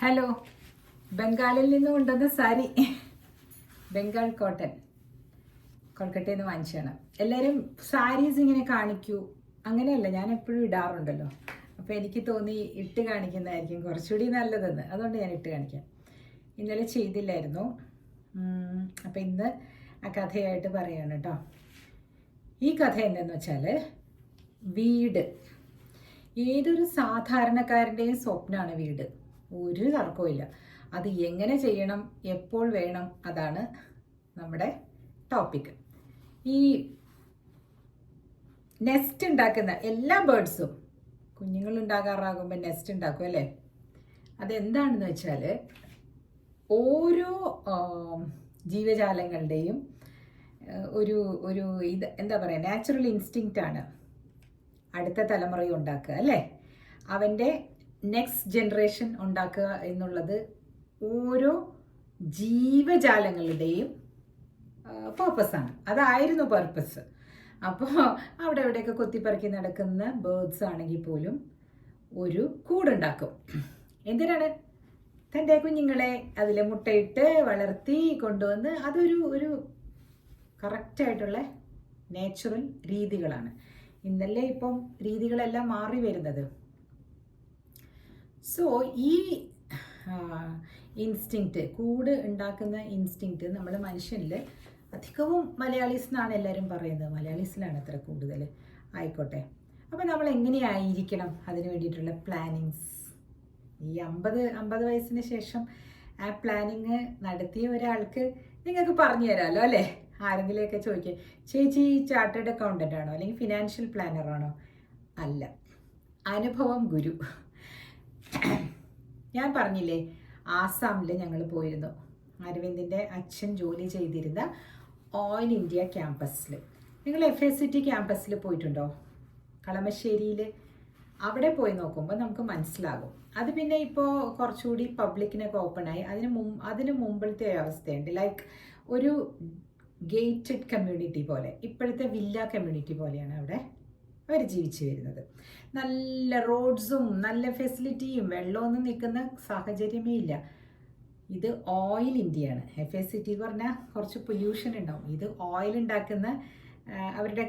Hello, ബംഗാളിൽ നിന്ന് കൊണ്ടുവന്ന സാരി, ബംഗാൾ കോട്ടൺ, കൊൽക്കട്ടയിൽ നിന്ന് വാങ്ങിച്ചാണ്. എല്ലാവരും സാരീസ് ഇങ്ങനെ കാണിക്കൂ, അങ്ങനെയല്ല, ഞാൻ എപ്പോഴും ഇടാറുണ്ടല്ലോ. അപ്പോൾ എനിക്ക് തോന്നി ഇട്ട് കാണിക്കുന്നതായിരിക്കും കുറച്ചുകൂടി നല്ലതെന്ന്, അതുകൊണ്ട് ഞാൻ ഇട്ട് കാണിക്കാം. ഇന്നലെ ചെയ്തില്ലായിരുന്നു, അപ്പോൾ ഇന്ന് ആ കഥയായിട്ട് പറയുകയാണ് കേട്ടോ. ഈ കഥ എന്തെന്ന് വെച്ചാൽ, വീട് ഏതൊരു സാധാരണക്കാരൻ്റെയും സ്വപ്നമാണ് വീട്. ഒരു തർക്കവും. അത് എങ്ങനെ ചെയ്യണം, എപ്പോൾ വേണം, അതാണ് നമ്മുടെ ടോപ്പിക്. ഈ നെസ്റ്റ് ഉണ്ടാക്കുന്ന എല്ലാ ബേർഡ്സും കുഞ്ഞുങ്ങൾ ഉണ്ടാകാറാകുമ്പോൾ നെസ്റ്റ് ഉണ്ടാക്കും അല്ലേ. അതെന്താണെന്ന് വെച്ചാൽ, ഓരോ ജീവജാലങ്ങളുടെയും ഒരു ഒരു ഇത് എന്താ പറയുക, നാച്ചുറൽ ഇൻസ്റ്റിങ്ക്റ്റ് ആണ് അടുത്ത തലമുറ ഉണ്ടാക്കുക അല്ലേ. അവൻ്റെ നെക്സ്റ്റ് ജനറേഷൻ ഉണ്ടാക്കുക എന്നുള്ളത് ഓരോ ജീവജാലങ്ങളുടെയും പർപ്പസാണ്. അതായിരുന്നു പർപ്പസ്. അപ്പോൾ അവിടെ എവിടെയൊക്കെ കൊത്തിപ്പറക്കി നടക്കുന്ന ബേർഡ്സ് ആണെങ്കിൽ പോലും ഒരു കൂടുണ്ടാക്കും. എന്തിനാണ്? തൻ്റെ കുഞ്ഞുങ്ങളെ അതിൽ മുട്ടയിട്ട് വളർത്തി കൊണ്ടുവന്ന്, അതൊരു കറക്റ്റായിട്ടുള്ള നേച്ചുറൽ രീതികളാണ്. ഇന്നല്ലേ ഇപ്പം രീതികളെല്ലാം മാറി വരുന്നത്. സോ ഈ ഇൻസ്റ്റിങ്ക്റ്റ്, കൂട് ഉണ്ടാക്കുന്ന ഇൻസ്റ്റിങ്ക്റ്റ് നമ്മൾ മനുഷ്യനിൽ അധികവും മലയാളീസ് എന്നാണ് എല്ലാവരും പറയുന്നത്. മലയാളീസിലാണ് അത്ര കൂടുതൽ. ആയിക്കോട്ടെ. അപ്പോൾ നമ്മൾ എങ്ങനെയായിരിക്കണം അതിന് വേണ്ടിയിട്ടുള്ള പ്ലാനിങ്സ്? ഈ 50 വയസ്സിന് ശേഷം ആ പ്ലാനിങ് നടത്തിയ ഒരാൾക്ക് നിങ്ങൾക്ക് പറഞ്ഞു തരാമല്ലോ അല്ലേ. ആരെങ്കിലുമൊക്കെ ചോദിക്കുക, ചേച്ചി ചാർട്ടേഡ് അക്കൗണ്ടൻ്റ് ആണോ അല്ലെങ്കിൽ ഫിനാൻഷ്യൽ പ്ലാനറാണോ? അല്ല, അനുഭവം ഗുരു. ഞാൻ പറഞ്ഞില്ലേ, ആസാമിൽ ഞങ്ങൾ പോയിരുന്നു. അരവിന്ദിൻ്റെ അച്ഛൻ ജോലി ചെയ്തിരുന്ന ഓയിൽ ഇന്ത്യ ക്യാമ്പസിൽ. നിങ്ങൾ FACT ക്യാമ്പസിൽ പോയിട്ടുണ്ടോ? കളമശ്ശേരിയിൽ. അവിടെ പോയി നോക്കുമ്പോൾ നമുക്ക് മനസ്സിലാകും. അത് പിന്നെ ഇപ്പോൾ കുറച്ചുകൂടി പബ്ലിക്കിനൊക്കെ ഓപ്പണായി. അതിന് മുമ്പിലത്തെ അവസ്ഥയുണ്ട്. ലൈക്ക് ഒരു ഗേറ്റഡ് കമ്മ്യൂണിറ്റി പോലെ, ഇപ്പോഴത്തെ വില്ല കമ്മ്യൂണിറ്റി പോലെയാണ് അവിടെ അവർ ജീവിച്ചു വരുന്നത്. നല്ല റോഡ്സും നല്ല ഫെസിലിറ്റിയും വെള്ളമൊന്നും നിൽക്കുന്ന സാഹചര്യമേ ഇല്ല. ഇത് ഓയിൽ ഇന്ത്യയാണ്. FACT എന്ന് പറഞ്ഞാൽ കുറച്ച് പൊല്യൂഷൻ ഉണ്ടാവും. ഇത് ഓയിൽ ഉണ്ടാക്കുന്ന അവരുടെ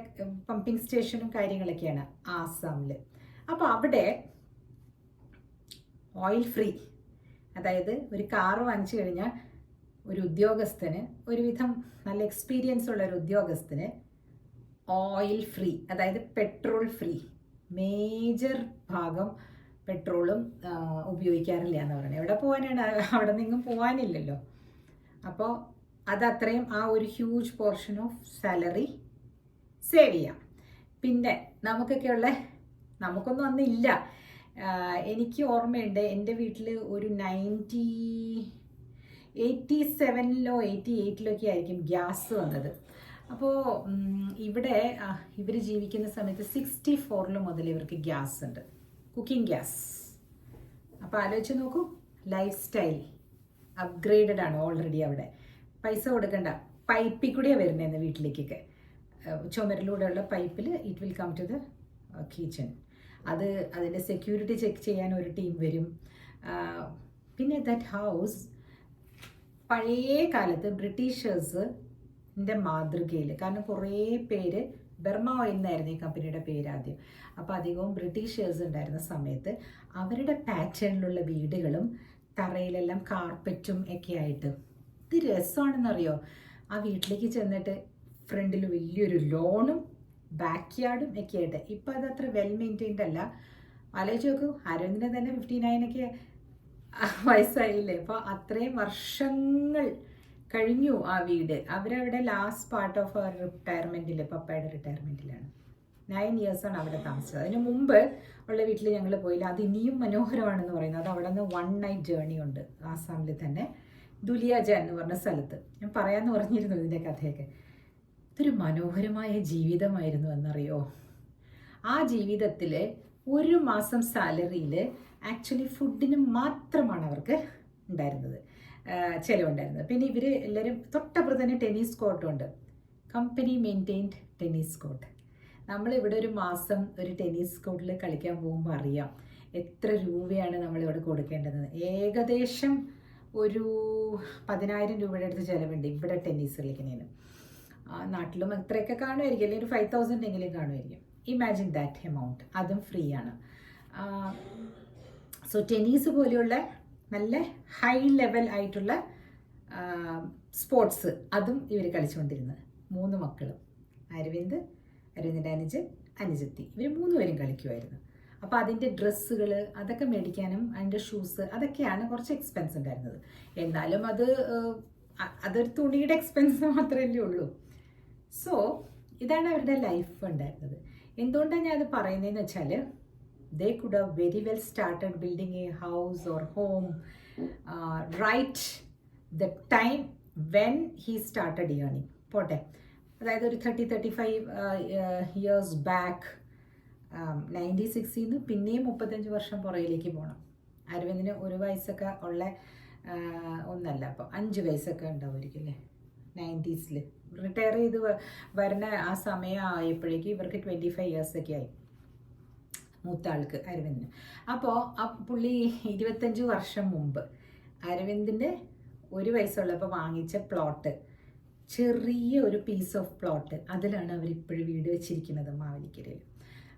പമ്പിങ് സ്റ്റേഷനും കാര്യങ്ങളൊക്കെയാണ് ആസാമിൽ. അപ്പോൾ അവിടെ ഓയിൽ ഫ്രീ, അതായത് ഒരു കാറ് വാങ്ങിച്ചു കഴിഞ്ഞാൽ ഒരു ഉദ്യോഗസ്ഥന്, ഒരുവിധം നല്ല എക്സ്പീരിയൻസ് ഉള്ള ഒരു ഉദ്യോഗസ്ഥന് ഓയിൽ ഫ്രീ, അതായത് പെട്രോൾ ഫ്രീ. മേജർ ഭാഗം പെട്രോളും ഉപയോഗിക്കാറില്ല എന്ന് പറയുന്നത്. എവിടെ പോകാനാണ്? അവിടെ നിന്നും പോകാനില്ലല്ലോ. അപ്പോൾ അതത്രയും ആ ഒരു huge portion of salary save ചെയ്യാം. പിന്നെ നമുക്കൊന്നും അന്നില്ല. എനിക്ക് ഓർമ്മയുണ്ട്, എൻ്റെ വീട്ടിൽ ഒരു 87-ലോ 88-ലൊക്കെ ആയിരിക്കും ഗ്യാസ് വന്നത്. അപ്പോൾ ഇവിടെ ഇവർ ജീവിക്കുന്ന സമയത്ത് 64 മുതൽ ഇവർക്ക് ഗ്യാസ് ഉണ്ട്, കുക്കിംഗ് ഗ്യാസ്. അപ്പോൾ ആലോചിച്ച് നോക്കൂ, ലൈഫ് സ്റ്റൈൽ അപ്ഗ്രേഡഡ് ആണ് ഓൾറെഡി. അവിടെ പൈസ കൊടുക്കണ്ട, പൈപ്പിൽ കൂടിയാണ് വരുന്നതെന്ന് വീട്ടിലേക്കൊക്കെ. ചുമരിലൂടെയുള്ള പൈപ്പിൽ it will come to the kitchen. അതിൻ്റെ സെക്യൂരിറ്റി ചെക്ക് ചെയ്യാൻ ഒരു ടീം വരും. പിന്നെ ദാറ്റ് ഹൗസ് പഴയ കാലത്ത് ബ്രിട്ടീഷേഴ്സിൻ്റെ മാതൃകയിൽ, കാരണം കുറേ പേര്, ബർമ ഓയിൽ എന്നായിരുന്നു ഈ കമ്പനിയുടെ പേര് ആദ്യം. അപ്പോൾ അധികവും ബ്രിട്ടീഷേഴ്സ് ഉണ്ടായിരുന്ന സമയത്ത് അവരുടെ പാറ്റേണിലുള്ള വീടുകളും തറയിലെല്ലാം കാർപ്പറ്റും ഒക്കെ ആയിട്ട് ഇത് രസമാണെന്നറിയോ. ആ വീട്ടിലേക്ക് ചെന്നിട്ട് ഫ്രണ്ടിൽ വലിയൊരു ലോണും ബാക്ക് യാർഡും ഒക്കെ ആയിട്ട്. ഇപ്പം അതത്ര വെൽ മെയിൻറ്റെയിൻഡ് അല്ല. ആലോചിച്ച് നോക്കൂ, അരവിന്ദിന് തന്നെ 59 വയസ്സായില്ലേ. അപ്പോൾ അത്രയും വർഷങ്ങൾ കഴിഞ്ഞു ആ വീട്. അവരവിടെ ലാസ്റ്റ് പാർട്ട് ഓഫ് അവർ റിട്ടയർമെൻറ്റിൽ, പപ്പയുടെ റിട്ടയർമെൻറ്റിലാണ്. 9 ഇയേഴ്സാണ് അവിടെ താമസിച്ചത്. അതിന് മുമ്പ് ഉള്ള വീട്ടിൽ ഞങ്ങൾ പോയില്ല. അത് ഇനിയും മനോഹരമാണെന്ന് പറയുന്നത്. അത് അവിടെ നിന്ന് 1 നൈറ്റ് ജേർണി ഉണ്ട് ആസാമിൽ തന്നെ, ദുലിയാജ എന്ന് പറഞ്ഞ സ്ഥലത്ത്. ഞാൻ പറയാമെന്ന് പറഞ്ഞിരുന്നു ഇതിൻ്റെ കഥയൊക്കെ. ഇതൊരു മനോഹരമായ ജീവിതമായിരുന്നു എന്നറിയോ. ആ ജീവിതത്തിൽ 1 മാസം സാലറിയിൽ ആക്ച്വലി ഫുഡിന് മാത്രമാണ് അവർക്ക് ഉണ്ടായിരുന്നത്, ചിലവുണ്ടായിരുന്നത്. പിന്നെ ഇവർ എല്ലാവരും തൊട്ടപ്പുറത്ത് തന്നെ ടെന്നീസ് കോർട്ടുണ്ട്, കമ്പനി മെയിൻറ്റെയിൻഡ് ടെന്നീസ് കോർട്ട്. നമ്മളിവിടെ ഒരു മാസം ഒരു ടെന്നീസ് കോർട്ടിൽ കളിക്കാൻ പോകുമ്പോൾ അറിയാം എത്ര രൂപയാണ് നമ്മളിവിടെ കൊടുക്കേണ്ടത്? ഏകദേശം ഒരു 10,000 രൂപയുടെ അടുത്ത് ചിലവുണ്ട് ഇവിടെ ടെന്നീസ് കളിക്കുന്നതിന്. നാട്ടിലും അത്രയൊക്കെ കാണുമായിരിക്കും, അല്ലെങ്കിൽ ഒരു 5,000 എങ്കിലും കാണുമായിരിക്കും. Imagine that amount. അതും ഫ്രീ ആണ്. സോ ടെന്നീസ് പോലെയുള്ള നല്ല ഹൈ ലെവൽ ആയിട്ടുള്ള സ്പോർട്സ് അതും ഇവർ കളിച്ചുകൊണ്ടിരുന്നത്. 3 മക്കളും, അരവിന്ദിൻ്റെ അനുജത്തി, ഇവർ 3 പേരും കളിക്കുമായിരുന്നു. അപ്പോൾ അതിൻ്റെ ഡ്രസ്സുകൾ അതൊക്കെ മേടിക്കാനും അതിൻ്റെ ഷൂസ് അതൊക്കെയാണ് കുറച്ച് എക്സ്പെൻസ് ഉണ്ടായിരുന്നത്. എന്നാലും അതൊരു തുണിയുടെ എക്സ്പെൻസ് മാത്രമല്ലേ ഉള്ളൂ. സോ ഇതാണ് അവരുടെ ലൈഫ് ഉണ്ടായിരുന്നത്. എന്തുകൊണ്ടാണ് ഞാൻ അത് പറയുന്നതെന്ന് വെച്ചാൽ, they could have very well started building a house or home right the time when he started earning. പോട്ടെ, അതായത് ഒരു 35 ഇയേഴ്സ് ബാക്ക്, 96 പിന്നെയും 35 വർഷം പുറകിലേക്ക് പോകണം. അരവിന്ദിന് 1 വയസ്സൊക്കെ ഉള്ള ഒന്നല്ല, അപ്പോൾ 5 വയസ്സൊക്കെ ഉണ്ടാവുമായിരിക്കും അല്ലേ 90s. റിട്ടയർ ചെയ്ത് വരുന്ന ആ സമയം ആയപ്പോഴേക്കും ഇവർക്ക് 25 ഇയേഴ്സൊക്കെ ആയി, മൂത്ത ആൾക്ക് അരവിന്ദിന്. അപ്പോൾ ആ പുള്ളി 25 വർഷം മുമ്പ് അരവിന്ദിൻ്റെ 1 വയസ്സുള്ളപ്പോൾ വാങ്ങിച്ച പ്ലോട്ട്, ചെറിയ ഒരു പീസ് ഓഫ് പ്ലോട്ട്, അതിലാണ് അവരിപ്പോഴും വീട് വെച്ചിരിക്കുന്നത് മാവേലിക്കരയിൽ.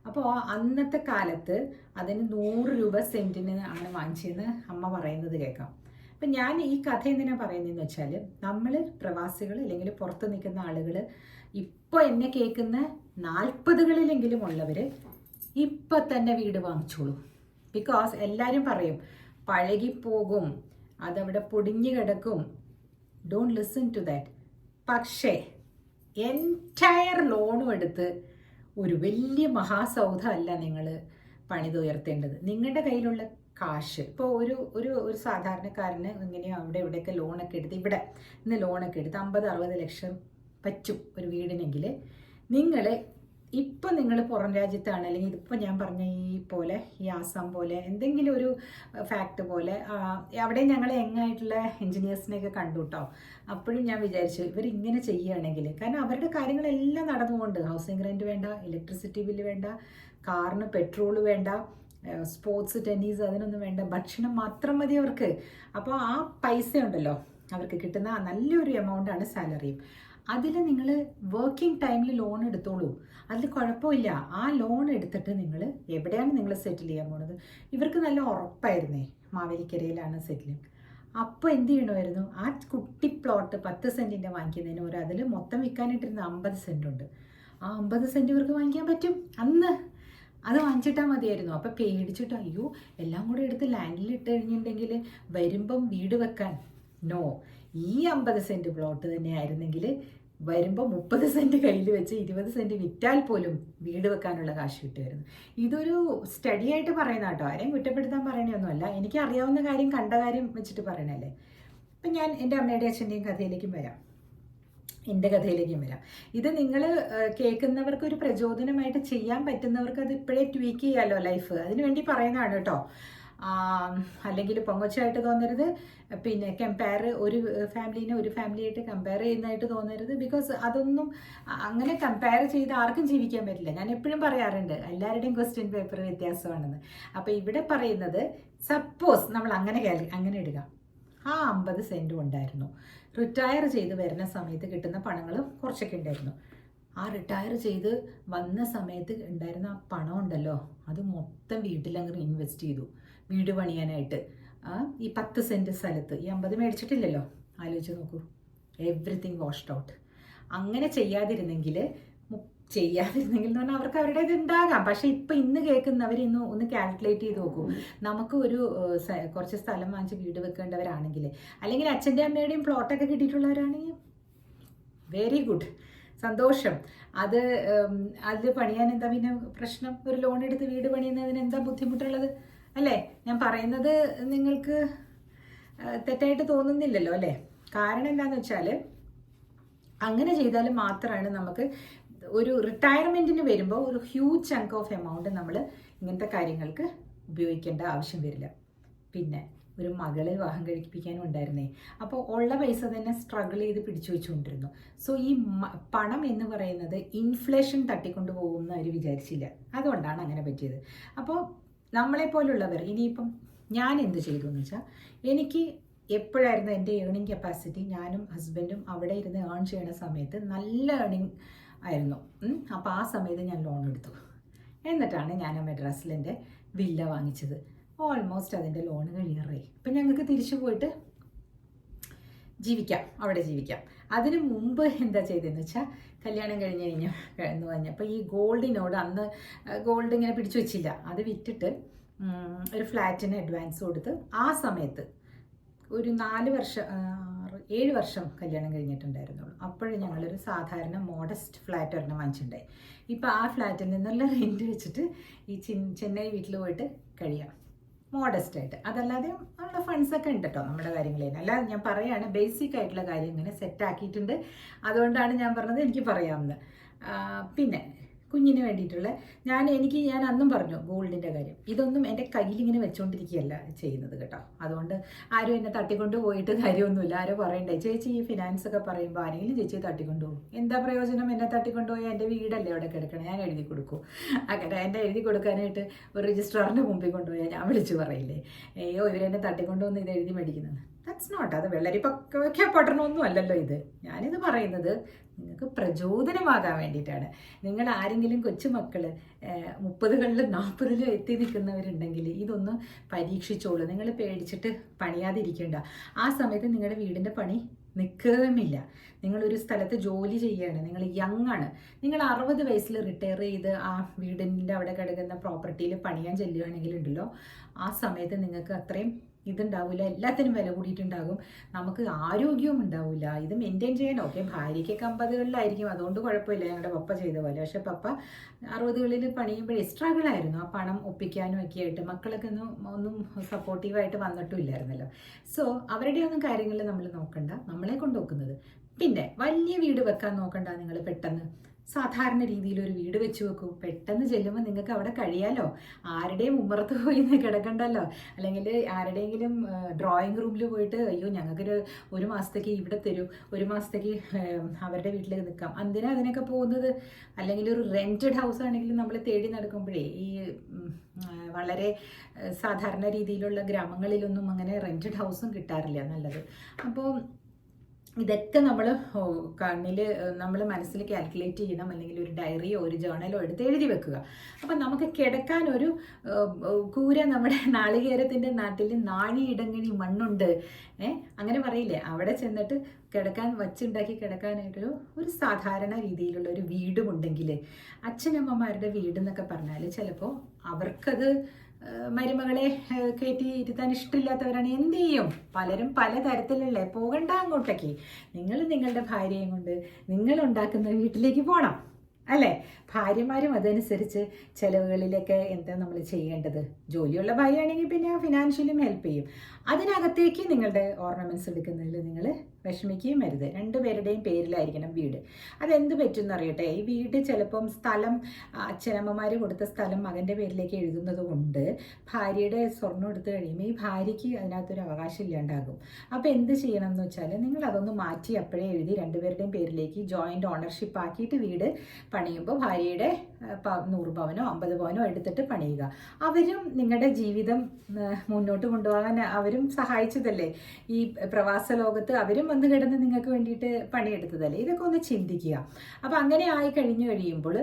അപ്പോൾ അന്നത്തെ കാലത്ത് അതിന് 100 രൂപ സെൻറ്റിന് ആണ് വാങ്ങിച്ചതെന്ന് അമ്മ പറയുന്നത് കേൾക്കാം. അപ്പം ഞാൻ ഈ കഥ എന്തിനാണ് പറയുന്നതെന്ന് വെച്ചാൽ, നമ്മൾ പ്രവാസികൾ അല്ലെങ്കിൽ പുറത്ത് നിൽക്കുന്ന ആളുകൾ, ഇപ്പോൾ എന്നെ കേൾക്കുന്ന 40കളിലെങ്കിലും ഉള്ളവർ ഇപ്പം തന്നെ വീട് വാങ്ങിച്ചോളൂ. ബിക്കോസ് എല്ലാവരും പറയും പഴകിപ്പോകും, അതവിടെ പൊടിഞ്ഞു കിടക്കും. Don't listen to that. പക്ഷേ എൻറ്റയർ ലോണും എടുത്ത് ഒരു വലിയ മഹാസൗധമല്ല നിങ്ങൾ പണിതുയർത്തേണ്ടത്. നിങ്ങളുടെ കയ്യിലുള്ള കാശ്, ഇപ്പോൾ ഒരു സാധാരണക്കാരന് ഇങ്ങനെയോ അവിടെ ഇവിടെയൊക്കെ ലോണൊക്കെ എടുത്ത്, ഇവിടെ ഇന്ന് ലോണൊക്കെ എടുത്ത് 50-60 ലക്ഷം പറ്റും ഒരു വീടിനെങ്കിൽ, നിങ്ങൾ ഇപ്പം നിങ്ങൾ പുറം രാജ്യത്താണ്, അല്ലെങ്കിൽ ഇപ്പം ഞാൻ പറഞ്ഞ ഈ ആസാം പോലെ എന്തെങ്കിലും ഒരു ഫാക്ട് പോലെ അവിടെ ഞങ്ങൾ യങ്ങായിട്ടുള്ള എൻജിനീയേഴ്സിനെയൊക്കെ കണ്ടു കേട്ടോ. അപ്പോഴും ഞാൻ വിചാരിച്ചു ഇവരിങ്ങനെ ചെയ്യുകയാണെങ്കിൽ, കാരണം അവരുടെ കാര്യങ്ങളെല്ലാം നടന്നുകൊണ്ട്, ഹൗസിംഗ് റെൻറ്റ് വേണ്ട, ഇലക്ട്രിസിറ്റി ബില്ല് വേണ്ട, കാറിന് പെട്രോൾ വേണ്ട, സ്പോർട്സ് ടെന്നീസ് അതിനൊന്നും വേണ്ട, ഭക്ഷണം മാത്രം മതി അവർക്ക്. അപ്പോൾ ആ പൈസ ഉണ്ടല്ലോ അവർക്ക് കിട്ടുന്ന നല്ലൊരു എമൗണ്ടാണ് സാലറിയും. അതിൽ നിങ്ങൾ വർക്കിംഗ് ടൈമിൽ ലോൺ എടുത്തോളൂ, അതിൽ കുഴപ്പമില്ല. ആ ലോൺ എടുത്തിട്ട് നിങ്ങൾ എവിടെയാണ് നിങ്ങൾ സെറ്റിൽ ചെയ്യാൻ പോണത്? ഇവർക്ക് നല്ല ഉറപ്പായിരുന്നേ മാവേലിക്കരയിലാണ് സെറ്റിലിംഗ്. അപ്പോൾ എന്ത് ചെയ്യണമായിരുന്നു, ആ കുട്ടി പ്ലോട്ട് 10 സെൻറ്റിൻ്റെ വാങ്ങിക്കുന്നതിന് അതിൽ മൊത്തം വിൽക്കാനായിട്ടിരുന്ന 50 സെൻറ്റ് ഉണ്ട്. ആ 50 സെൻറ്റ് ഇവർക്ക് വാങ്ങിക്കാൻ പറ്റും അന്ന്. അത് വാങ്ങിച്ചിട്ടാൽ മതിയായിരുന്നു. അപ്പോൾ പേടിച്ചിട്ട് അയ്യോ എല്ലാം കൂടെ എടുത്ത് ലാൻഡിൽ ഇട്ട് കഴിഞ്ഞിട്ടുണ്ടെങ്കിൽ വരുമ്പം വീട് വെക്കാൻ, നോ, ഈ 50 സെൻറ്റ് പ്ലോട്ട് തന്നെ ആയിരുന്നെങ്കിൽ വരുമ്പോൾ 30 സെൻറ്റ് കയ്യിൽ വെച്ച് 20 സെൻറ്റ് വിറ്റാൽ പോലും വീട് വെക്കാനുള്ള കാശ് കിട്ടുമായിരുന്നു. ഇതൊരു സ്റ്റഡി ആയിട്ട് പറയുന്ന കേട്ടോ, ആരെയും കുറ്റപ്പെടുത്താൻ പറയണയൊന്നുമല്ല, എനിക്ക് അറിയാവുന്ന കാര്യം കണ്ട കാര്യം വെച്ചിട്ട് പറയണല്ലേ. അപ്പം ഞാൻ എൻ്റെ അമ്മയുടെ അച്ഛൻ്റെയും കഥയിലേക്കും വരാം, എൻ്റെ കഥയിലേക്കും വരാം. ഇത് നിങ്ങൾ കേൾക്കുന്നവർക്ക് ഒരു പ്രചോദനമായിട്ട് ചെയ്യാൻ പറ്റുന്നവർക്ക് അത് ഇപ്പോഴേ ട്വീക്ക് ചെയ്യാമല്ലോ ലൈഫ്, അതിനു വേണ്ടി പറയുന്നതാണ് കേട്ടോ. അല്ലെങ്കിൽ പൊങ്ങച്ചായിട്ട് തോന്നരുത്, പിന്നെ കമ്പയർ ഒരു ഫാമിലീനെ ഒരു ഫാമിലിയായിട്ട് കമ്പയർ ചെയ്യുന്നതായിട്ട് തോന്നരുത്. ബിക്കോസ് അതൊന്നും അങ്ങനെ കമ്പയർ ചെയ്ത് ആർക്കും ജീവിക്കാൻ പറ്റില്ല. ഞാൻ എപ്പോഴും പറയാറുണ്ട് എല്ലാവരുടെയും ക്വസ്റ്റ്യൻ പേപ്പർ വ്യത്യാസമാണെന്ന്. അപ്പോൾ ഇവിടെ പറയുന്നത് സപ്പോസ് നമ്മൾ അങ്ങനെ ഇടുക, ആ 50 സെൻറ്റും ഉണ്ടായിരുന്നു. റിട്ടയർ ചെയ്ത് വരുന്ന സമയത്ത് കിട്ടുന്ന പണങ്ങൾ കുറച്ചൊക്കെ ഉണ്ടായിരുന്നു. ആ റിട്ടയർ ചെയ്ത് വന്ന സമയത്ത് ഉണ്ടായിരുന്ന ആ പണം ഉണ്ടല്ലോ, അത് മൊത്തം വീട്ടിലങ്ങ് ഇൻവെസ്റ്റ് ചെയ്തു വീട് പണിയാനായിട്ട്. ഈ 10 സെൻറ്റ് സ്ഥലത്ത് ഈ 50 മേടിച്ചിട്ടില്ലല്ലോ, ആലോചിച്ച് നോക്കൂ, എവ്രിതിങ് വാഷ്ഡ് ഔട്ട്. അങ്ങനെ ചെയ്യാതിരുന്നെങ്കിൽ എന്ന് പറഞ്ഞാൽ അവർക്ക് അവരുടേത് ഉണ്ടാകാം. പക്ഷേ ഇപ്പം ഇന്ന് കേൾക്കുന്നവർ ഒന്ന് കാൽക്കുലേറ്റ് ചെയ്ത് നോക്കൂ. നമുക്ക് കുറച്ച് സ്ഥലം വാങ്ങിച്ച് വീട് വെക്കേണ്ടവരാണെങ്കിൽ, അല്ലെങ്കിൽ അച്ഛൻ്റെ അമ്മയുടെയും പ്ലോട്ടൊക്കെ കിട്ടിയിട്ടുള്ളവരാണെങ്കിൽ വെരി ഗുഡ്, സന്തോഷം. അത് പണിയാൻ എന്താ പിന്നെ പ്രശ്നം? ഒരു ലോൺ എടുത്ത് വീട് പണിയുന്നതിന് എന്താ ബുദ്ധിമുട്ടുള്ളത് അല്ലേ? ഞാൻ പറയുന്നത് നിങ്ങൾക്ക് തെറ്റായിട്ട് തോന്നുന്നില്ലല്ലോ അല്ലേ? കാരണം എന്താണെന്ന് വെച്ചാൽ അങ്ങനെ ചെയ്താൽ മാത്രമാണ് നമുക്ക് ഒരു റിട്ടയർമെൻറ്റിന് വരുമ്പോൾ ഒരു ഹ്യൂജ് ചങ്ക് ഓഫ് എമൗണ്ട് നമ്മൾ ഇങ്ങനത്തെ കാര്യങ്ങൾക്ക് ഉപയോഗിക്കേണ്ട ആവശ്യം വരില്ല. പിന്നെ ഒരു മകളെ വിവാഹം കഴിപ്പിക്കാനും ഉണ്ടായിരുന്നേ. അപ്പോൾ ഉള്ള പൈസ തന്നെ സ്ട്രഗിൾ ചെയ്ത് പിടിച്ചു വെച്ചുകൊണ്ടിരുന്നു. സോ ഈ പണം എന്ന് പറയുന്നത് ഇൻഫ്ലേഷൻ തട്ടിക്കൊണ്ടു പോകുമെന്ന് അവർ വിചാരിച്ചില്ല. അതുകൊണ്ടാണ് അങ്ങനെ പറ്റിയത്. അപ്പോൾ നമ്മളെപ്പോലുള്ളവർ ഇനിയിപ്പം ഞാൻ എന്ത് ചെയ്തു എന്ന് വെച്ചാൽ, എനിക്ക് എപ്പോഴായിരുന്നു എൻ്റെ ഏണിങ് കപ്പാസിറ്റി, ഞാനും ഹസ്ബൻഡും അവിടെ ഇരുന്ന് ഏൺ ചെയ്യണ സമയത്ത് നല്ല ഏണിങ് ആയിരുന്നു. അപ്പോൾ ആ സമയത്ത് ഞാൻ ലോൺ എടുത്തു. എന്നിട്ടാണ് ഞാൻ മെഡ്രാസിൽ എൻ്റെ വില്ല വാങ്ങിച്ചത്. ഓൾമോസ്റ്റ് അതിൻ്റെ ലോൺ കഴിയാറായി. ഇപ്പം ഞങ്ങൾക്ക് തിരിച്ചു പോയിട്ട് ജീവിക്കാം, അവിടെ ജീവിക്കാം. അതിന് മുമ്പ് എന്താ ചെയ്തതെന്ന് വെച്ചാൽ, കല്യാണം കഴിഞ്ഞപ്പോൾ ഈ ഗോൾഡിനോട് അന്ന് ഗോൾഡ് ഇങ്ങനെ പിടിച്ചു വെച്ചില്ല, അത് വിറ്റിട്ട് ഒരു ഫ്ലാറ്റിന് അഡ്വാൻസ് കൊടുത്ത് ആ സമയത്ത് ഒരു 7 വർഷം കല്യാണം കഴിഞ്ഞിട്ടുണ്ടായിരുന്നുള്ളൂ. അപ്പോഴും ഞങ്ങളൊരു സാധാരണ മോഡസ്റ്റ് ഫ്ലാറ്റ് ഒരെണ്ണം വാങ്ങിച്ചിട്ടുണ്ടായി. ഇപ്പോൾ ആ ഫ്ലാറ്റിൽ നിന്നുള്ള റെൻറ്റ് വെച്ചിട്ട് ഈ ചെന്നൈ വീട്ടിൽ പോയിട്ട് കഴിയാം മോഡസ്റ്റ് ആയിട്ട്. അതല്ലാതെ ഉള്ള ഫണ്ട്സൊക്കെ ഉണ്ട് കേട്ടോ നമ്മുടെ കാര്യങ്ങളിൽ. അല്ലാതെ ഞാൻ പറയുകയാണ്, ബേസിക് ആയിട്ടുള്ള കാര്യം ഇങ്ങനെ സെറ്റാക്കിയിട്ടുണ്ട്. അതുകൊണ്ടാണ് ഞാൻ പറഞ്ഞത് എനിക്ക് പറയാമെന്ന്. പിന്നെ കുഞ്ഞിന് വേണ്ടിയിട്ടുള്ള ഞാൻ അന്നും പറഞ്ഞു ഗോൾഡിൻ്റെ കാര്യം, ഇതൊന്നും എൻ്റെ കയ്യിലിങ്ങനെ വെച്ചുകൊണ്ടിരിക്കുകയല്ല ചെയ്യുന്നത് കേട്ടോ. അതുകൊണ്ട് ആരും എന്നെ തട്ടിക്കൊണ്ട് പോയിട്ട് കാര്യമൊന്നുമില്ല. ആരും പറയണ്ടേ ചേച്ചി ഈ ഫിനാൻസ് ഒക്കെ പറയുമ്പോൾ ആരെങ്കിലും ചേച്ചി തട്ടിക്കൊണ്ടു പോകും, എന്താ പ്രയോജനം? എന്നെ തട്ടിക്കൊണ്ടുപോയി എൻ്റെ വീടല്ലേ അവിടെ കിടക്കണം, ഞാൻ എഴുതി കൊടുക്കും. അങ്ങനെ എന്നെ എഴുതി കൊടുക്കാനായിട്ട് ഒരു രജിസ്ട്രാറിൻ്റെ മുമ്പിൽ കൊണ്ടുപോയാൽ ഞാൻ വിളിച്ച് പറയില്ലേ, അയ്യോ ഇവരെന്നെ തട്ടിക്കൊണ്ടുവന്ന് ഇത് എഴുതി മേടിക്കുന്നത്. ദാറ്റ്സ് നോട്ട്, അത് വെള്ളരിപ്പൊക്കെ പട്ടണമൊന്നും അല്ലല്ലോ ഇത്. ഞാനിത് പറയുന്നത് നിങ്ങൾക്ക് പ്രചോദനമാകാൻ വേണ്ടിയിട്ടാണ്. നിങ്ങൾ ആരെങ്കിലും കൊച്ചുമക്കൾ 30കളിലും 40ലും എത്തി നിൽക്കുന്നവരുണ്ടെങ്കിൽ ഇതൊന്ന് പരീക്ഷിച്ചോളൂ. നിങ്ങൾ പേടിച്ചിട്ട് പണിയാതിരിക്കേണ്ട. ആ സമയത്ത് നിങ്ങളുടെ വീടിൻ്റെ പണി നിൽക്കുകയുമില്ല. നിങ്ങളൊരു സ്ഥലത്ത് ജോലി ചെയ്യുകയാണ്, നിങ്ങൾ യങ് ആണ്, നിങ്ങൾ 60 വയസ്സിൽ റിട്ടയർ ചെയ്ത് ആ വീടിൻ്റെ അവിടെ കിടക്കുന്ന പ്രോപ്പർട്ടിയിൽ പണിയാൻ ചെല്ലുകയാണെങ്കിലുണ്ടല്ലോ, ആ സമയത്ത് നിങ്ങൾക്ക് അത്രയും ഇതുണ്ടാവില്ല, എല്ലാത്തിനും വില കൂടിയിട്ടുണ്ടാകും, നമുക്ക് ആരോഗ്യവും ഉണ്ടാവില്ല. ഇത് മെയിൻറ്റെയിൻ ചെയ്യാൻ ഓക്കെ, ഭാര്യയ്ക്കൊക്കെ 50കളിലായിരിക്കും, അതുകൊണ്ട് കുഴപ്പമില്ല, ഞങ്ങളുടെ പപ്പ ചെയ്ത പോലെ. പക്ഷെ പപ്പ 60കളിൽ പണിയുമ്പോൾ സ്ട്രഗിളായിരുന്നു ആ പണം ഒപ്പിക്കാനും ഒക്കെ ആയിട്ട്. മക്കളൊക്കെ ഒന്നും സപ്പോർട്ടീവായിട്ട് വന്നിട്ടും ഇല്ലായിരുന്നല്ലോ. സോ അവരുടെ ഒന്നും കാര്യങ്ങളിൽ നമ്മൾ നോക്കണ്ട, നമ്മളെ കൊണ്ട് നോക്കുന്നത്. പിന്നെ വലിയ വീട് വെക്കാൻ നോക്കണ്ട. നിങ്ങൾ പെട്ടെന്ന് സാധാരണ രീതിയിൽ ഒരു വീട് വെച്ച് വെക്കൂ. പെട്ടെന്ന് ചെല്ലുമ്പോൾ നിങ്ങൾക്ക് അവിടെ കഴിയാലോ, ആരുടെയും ഉമ്മറത്ത് പോയി കിടക്കണ്ടല്ലോ. അല്ലെങ്കിൽ ആരുടെയെങ്കിലും ഡ്രോയിങ് റൂമിൽ പോയിട്ട് അയ്യോ ഞങ്ങൾക്കൊരു 1 മാസത്തേക്ക് ഇവിടെ തരൂ, 1 മാസത്തേക്ക് അവരുടെ വീട്ടിൽ നിൽക്കാം, എന്തിനാ അതിനൊക്കെ പോകുന്നത്? അല്ലെങ്കിൽ ഒരു റെൻറ്റഡ് ഹൗസ് ആണെങ്കിലും നമ്മൾ തേടി നടക്കുമ്പോഴേ ഈ വളരെ സാധാരണ രീതിയിലുള്ള ഗ്രാമങ്ങളിലൊന്നും അങ്ങനെ റെൻറ്റഡ് ഹൗസും കിട്ടാറില്ല നല്ലത്. അപ്പോൾ ഇതൊക്കെ നമ്മൾ മനസ്സിൽ കാൽക്കുലേറ്റ് ചെയ്യണം. അല്ലെങ്കിൽ ഒരു ഡയറിയോ ഒരു ജേർണലോ എടുത്ത് എഴുതി വെക്കുക. അപ്പം നമുക്ക് കിടക്കാൻ ഒരു കൂര, നമ്മുടെ നാളികേരത്തിൻ്റെ നാട്ടിൽ നാഴിയിടങ്ങണി മണ്ണുണ്ട്, അങ്ങനെ പറയില്ലേ, അവിടെ ചെന്നിട്ട് വച്ചുണ്ടാക്കി കിടക്കാനായിട്ടൊരു സാധാരണ രീതിയിലുള്ള ഒരു വീടുമുണ്ടെങ്കിൽ, അച്ഛനമ്മമാരുടെ വീടെന്നൊക്കെ പറഞ്ഞാൽ ചിലപ്പോൾ അവർക്കത് മരുമകളെ കയറ്റി ഇരുത്താൻ ഇഷ്ടമില്ലാത്തവരാണ്. എന്ത് ചെയ്യും? പലരും പലതരത്തിലുള്ള, പോകണ്ട അങ്ങോട്ടേക്ക്. നിങ്ങൾ നിങ്ങളുടെ ഭാര്യയും കൊണ്ട് നിങ്ങൾ ഉണ്ടാക്കുന്ന വീട്ടിലേക്ക് പോകണം, അല്ലേ? ഭാര്യമാരും അതനുസരിച്ച് ചിലവുകളിലൊക്കെ എന്താ നമ്മൾ ചെയ്യേണ്ടത്? ജോലിയുള്ള ഭാര്യയാണെങ്കിൽ പിന്നെ ഫിനാൻഷ്യലും ഹെൽപ്പ് ചെയ്യും. അതിനകത്തേക്ക് നിങ്ങളുടെ ഓർണമെൻറ്റ്സ് എടുക്കുന്നതിൽ നിങ്ങൾ വിഷമിക്കുകയും വരുത്. 2 പേരുടെയും പേരിലായിരിക്കണം വീട്. അതെന്ത് പറ്റുമെന്ന് അറിയട്ടെ, ഈ വീട് ചിലപ്പം സ്ഥലം അച്ഛനമ്മമാർ കൊടുത്ത സ്ഥലം മകൻ്റെ പേരിലേക്ക് എഴുതുന്നത് കൊണ്ട് ഭാര്യയുടെ സ്വർണ്ണം എടുത്തു കഴിയുമ്പോൾ ഈ ഭാര്യയ്ക്ക് അതിനകത്തൊരു അവകാശം ഇല്ലാണ്ടാകും. അപ്പോൾ എന്ത് ചെയ്യണം എന്ന് വെച്ചാൽ, നിങ്ങൾ അതൊന്ന് മാറ്റി അപ്പോഴേ എഴുതി 2 പേരുടെയും പേരിലേക്ക് ജോയിൻ്റ് ഓണർഷിപ്പ് ആക്കിയിട്ട് വീട് പണിയുമ്പോൾ ഭാര്യയുടെ 100 പവനോ 50 പവനോ എടുത്തിട്ട് പണിയുക. അവരും നിങ്ങളുടെ ജീവിതം മുന്നോട്ട് കൊണ്ടുപോകാൻ അവരും സഹായിച്ചതല്ലേ. ഈ പ്രവാസ ലോകത്ത് അവരും വന്ന് കിടന്ന് നിങ്ങൾക്ക് വേണ്ടിയിട്ട് ഇതൊക്കെ ഒന്ന് ചിന്തിക്കുക. അപ്പോൾ അങ്ങനെ ആയി കഴിയുമ്പോൾ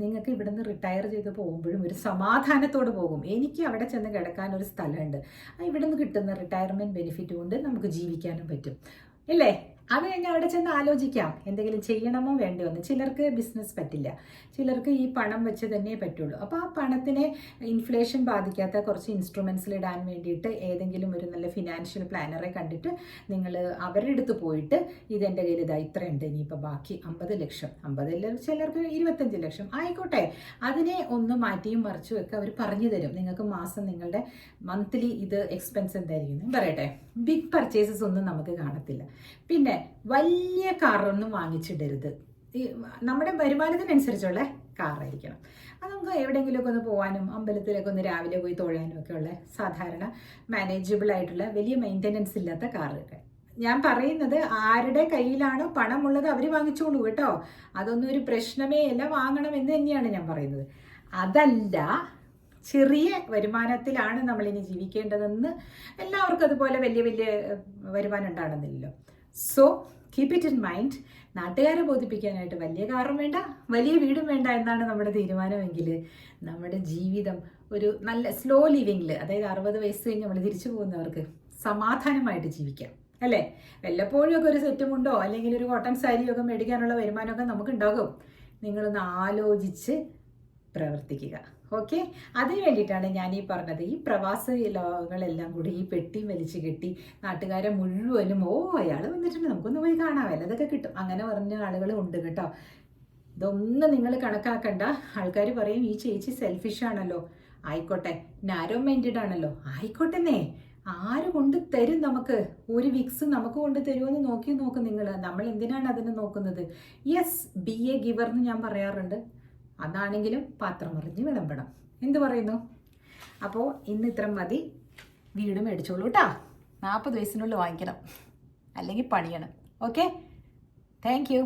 നിങ്ങൾക്ക് ഇവിടെ നിന്ന് റിട്ടയർ ചെയ്ത് പോകുമ്പോഴും ഒരു സമാധാനത്തോട് പോകും. എനിക്ക് അവിടെ ചെന്ന് കിടക്കാൻ ഒരു സ്ഥലമുണ്ട്, ഇവിടെ നിന്ന് കിട്ടുന്ന റിട്ടയർമെൻറ്റ് ബെനിഫിറ്റ് കൊണ്ട് നമുക്ക് ജീവിക്കാനും പറ്റും, ഇല്ലേ? അത് കഴിഞ്ഞ് അവിടെ ചെന്ന് ആലോചിക്കാം എന്തെങ്കിലും ചെയ്യണമോ വേണ്ടയോ എന്ന്. ചിലർക്ക് ബിസിനസ് പറ്റില്ല, ചിലർക്ക് ഈ പണം വെച്ച് തന്നെ പറ്റുള്ളൂ. അപ്പോൾ ആ പണത്തിനെ ഇൻഫ്ലേഷൻ ബാധിക്കാത്ത കുറച്ച് ഇൻസ്ട്രുമെൻറ്റ്സിലിടാൻ വേണ്ടിയിട്ട് ഏതെങ്കിലും ഒരു നല്ല ഫിനാൻഷ്യൽ പ്ലാനറെ കണ്ടിട്ട് നിങ്ങൾ അവരുടെ അടുത്ത് പോയിട്ട്, ഇതെൻ്റെ കയ്യിൽ ഇതാ ഇത്രയുണ്ട്, ഇനിയിപ്പോൾ ബാക്കി 50 ലക്ഷം, 50 ചിലർക്ക് 25 ലക്ഷം ആയിക്കോട്ടെ, അതിനെ ഒന്ന് മാറ്റിയും മറിച്ചും ഒക്കെ അവർ പറഞ്ഞു തരും. നിങ്ങൾക്ക് മാസം നിങ്ങളുടെ മന്ത്ലി ഇത് എക്സ്പെൻസ് എന്തായിരിക്കും പറയട്ടെ. ബിഗ് പർച്ചേസസ് ഒന്നും നമുക്ക് കാണത്തില്ല. പിന്നെ വലിയ കാറൊന്നും വാങ്ങിച്ചിടരുത്. ഈ നമ്മുടെ വരുമാനത്തിനനുസരിച്ചുള്ള കാറായിരിക്കണം. അത് നമുക്ക് എവിടെയെങ്കിലുമൊക്കെ ഒന്ന് പോകാനും അമ്പലത്തിലൊക്കെ ഒന്ന് രാവിലെ പോയി തൊഴാനും ഒക്കെ ഉള്ള സാധാരണ മാനേജബിൾ ആയിട്ടുള്ള വലിയ മെയിൻ്റനൻസ് ഇല്ലാത്ത കാറൊക്കെ. ഞാൻ പറയുന്നത് ആരുടെ കയ്യിലാണോ പണമുള്ളത് അവർ വാങ്ങിച്ചോളൂ കേട്ടോ. അതൊന്നും ഒരു പ്രശ്നമേ അല്ല, വാങ്ങണം എന്ന് തന്നെയാണ് ഞാൻ പറയുന്നത്. അതല്ല ചെറിയ വരുമാനത്തിലാണ് നമ്മളിനി ജീവിക്കേണ്ടതെന്ന് എല്ലാവർക്കും അതുപോലെ വലിയ വലിയ വരുമാനം ഉണ്ടാകണമെന്നില്ലല്ലോ. So keep it in mind. നാട്ടുകാരെ ബോധിപ്പിക്കാനായിട്ട് വലിയ കാറും വേണ്ട, വലിയ വീടും വേണ്ട എന്നാണ് നമ്മുടെ തീരുമാനമെങ്കിൽ നമ്മുടെ ജീവിതം ഒരു നല്ല സ്ലോ ലിവിങ്ങിൽ, അതായത് 60 വയസ്സ് കഴിഞ്ഞ് നമ്മൾ തിരിച്ചു പോകുന്നവർക്ക് സമാധാനമായിട്ട് ജീവിക്കാം അല്ലേ. വല്ലപ്പോഴും ഒക്കെ ഒരു സെറ്റുമുണ്ടോ അല്ലെങ്കിൽ ഒരു കോട്ടൺ സാരിയോ ഒക്കെ മേടിക്കാനുള്ള വരുമാനമൊക്കെ നമുക്കുണ്ടാകും. നിങ്ങളൊന്ന് ആലോചിച്ച് പ്രവർത്തിക്കുക. ഓക്കെ, അതിന് വേണ്ടിയിട്ടാണ് ഞാൻ ഈ പറഞ്ഞത്. ഈ പ്രവാസി ലോകങ്ങളെല്ലാം കൂടി ഈ പെട്ടി വലിച്ചു കെട്ടി നാട്ടുകാരെ മുഴുവനും അയാൾ വന്നിട്ടുണ്ട് നമുക്കൊന്ന് പോയി കാണാമല്ലോ, അതൊക്കെ കിട്ടും, അങ്ങനെ പറഞ്ഞ ആളുകൾ ഉണ്ട് കേട്ടോ. ഇതൊന്നും നിങ്ങൾ കണക്കാക്കണ്ട. ആൾക്കാർ പറയും ഈ ചേച്ചി സെൽഫിഷ് ആണല്ലോ. ആയിക്കോട്ടെ, നാരോ മൈൻഡഡ് ആണല്ലോ, ആയിക്കോട്ടെന്നേ. ആര് കൊണ്ട് തരും നമുക്ക്? ഒരു വിക്സ് നമുക്ക് കൊണ്ട് തരുമെന്ന് നോക്കും നിങ്ങൾ. നമ്മൾ എന്തിനാണ് അതിന് നോക്കുന്നത്? യെസ്, ബി എ ഗിവർ എന്ന് ഞാൻ പറയാറുണ്ട്. അതാണെങ്കിലും പാത്രം മറിഞ്ഞ് വിളമ്പണം. എന്ത് പറയുന്നു? അപ്പോൾ ഇന്ന് ഇത്ര മതി. വീട് മേടിച്ചോളൂ കേട്ടോ. 40 വയസ്സിനുള്ളിൽ വാങ്ങിക്കണം, അല്ലെങ്കിൽ പണിയണം. Okay, thank you.